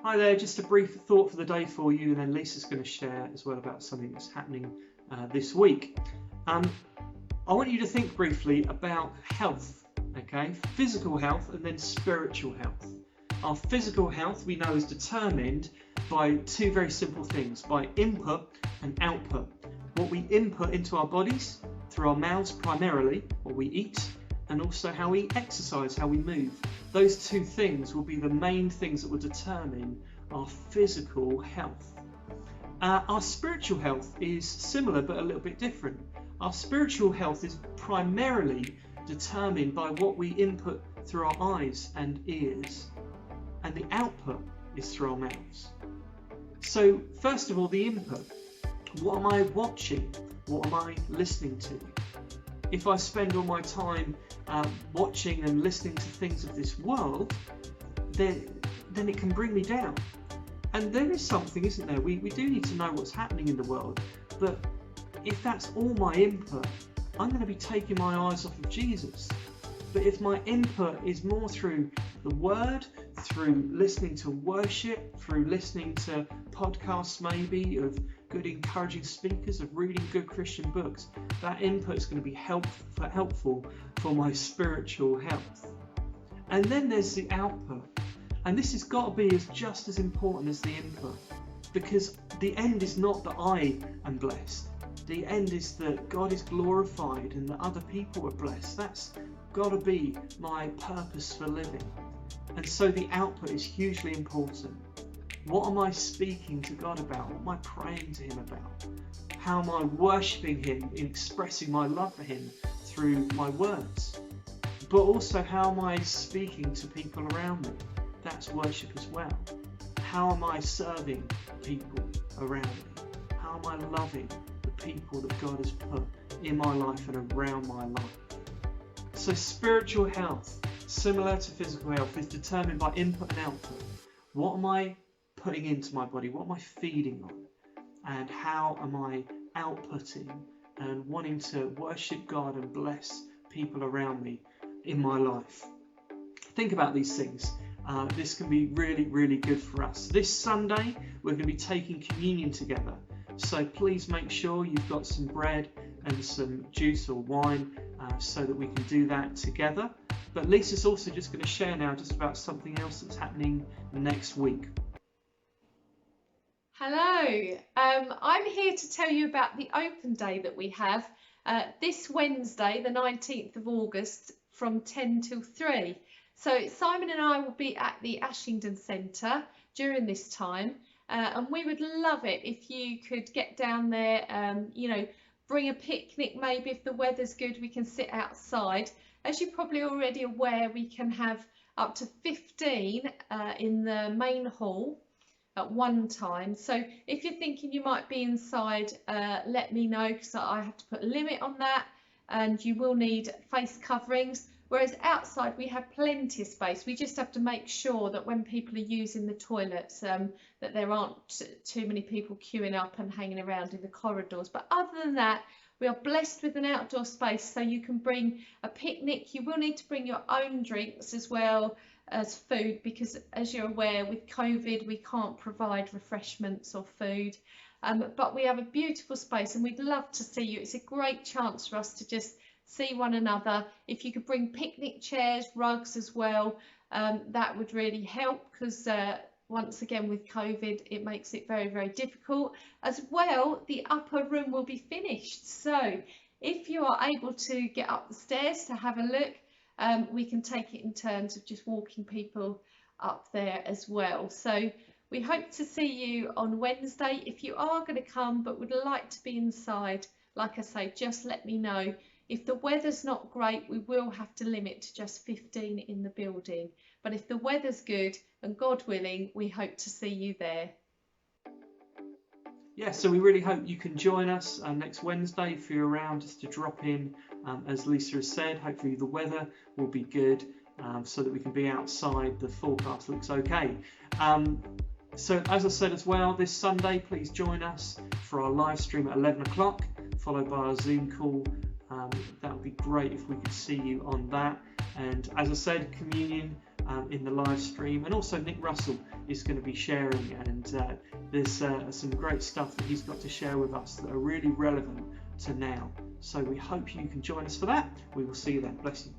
Hi there, just a brief thought for the day for you, and then Lisa's going to share as well about something that's happening this week. I want you to think briefly about health, okay? Physical health and then spiritual health. Our physical health we know is determined by two very simple things, by input and output. What we input into our bodies through our mouths primarily, what we eat, and also how we exercise, how we move. Those two things will be the main things that will determine our physical health. Our spiritual health is similar but a little bit different. Our spiritual health is primarily determined by what we input through our eyes and ears, and the output is through our mouths. So first of all, the input. What am I watching? What am I listening to? If I spend all my time watching and listening to things of this world, then it can bring me down. And there is something, isn't there? We do need to know what's happening in the world, but if that's all my input, I'm going to be taking my eyes off of Jesus. But if my input is more through the Word, through listening to worship, through listening to podcasts maybe of good encouraging speakers, of reading good Christian books, that input is going to be helpful for my spiritual health. And then there's the output. And this has got to be just as important as the input, because the end is not that I am blessed. The end is that God is glorified and that other people are blessed. That's got to be my purpose for living. And so the output is hugely important. What am I speaking to God about? What am I praying to Him about? How am I worshipping Him, expressing my love for Him through my words? But also, how am I speaking to people around me? That's worship as well. How am I serving people around me? How am I loving the people that God has put in my life and around my life? So spiritual health, similar to physical health, is determined by input and output. What am I putting into my body? What am I feeding on? And how am I outputting and wanting to worship God and bless people around me in my life? Think about these things. This can be really, really good for us. This Sunday, we're going to be taking communion together. So please make sure you've got some bread and some juice or wine so that we can do that together. But Lisa's also just going to share now just about something else that's happening next week. Hello, I'm here to tell you about the open day that we have this Wednesday, the 19th of August, from 10 till 3. So Simon and I will be at the Ashington Centre during this time, and we would love it if you could get down there, bring a picnic maybe. If the weather's good, we can sit outside. As you're probably already aware, we can have up to 15 in the main hall at one time. So if you're thinking you might be inside, let me know, because I have to put a limit on that, and you will need face coverings. Whereas outside we have plenty of space. We just have to make sure that when people are using the toilets, that there aren't too many people queuing up and hanging around in the corridors. But other than that, we are blessed with an outdoor space, so you can bring a picnic. You will need to bring your own drinks as well as food, because as you're aware, with COVID we can't provide refreshments or food. But we have a beautiful space and we'd love to see you. It's a great chance for us to just see one another. If you could bring picnic chairs, rugs as well, that would really help, because once again with COVID it makes it very, very difficult. As well, the upper room will be finished, so if you are able to get up the stairs to have a look, we can take it in turns of just walking people up there as well. So we hope to see you on Wednesday. If you are going to come but would like to be inside, like I say, just let me know. If the weather's not great, we will have to limit to just 15 in the building. But if the weather's good and God willing, we hope to see you there. Yeah, so we really hope you can join us next Wednesday if you're around, just to drop in. As Lisa has said, hopefully the weather will be good so that we can be outside. The forecast looks okay. So as I said as well, this Sunday, please join us for our live stream at 11 o'clock, followed by our Zoom call. That would be great if we could see you on that. And as I said, communion in the live stream, and also Nick Russell is going to be sharing, and there's some great stuff that he's got to share with us that are really relevant to now. So we hope you can join us for that. We will see you then. Bless you.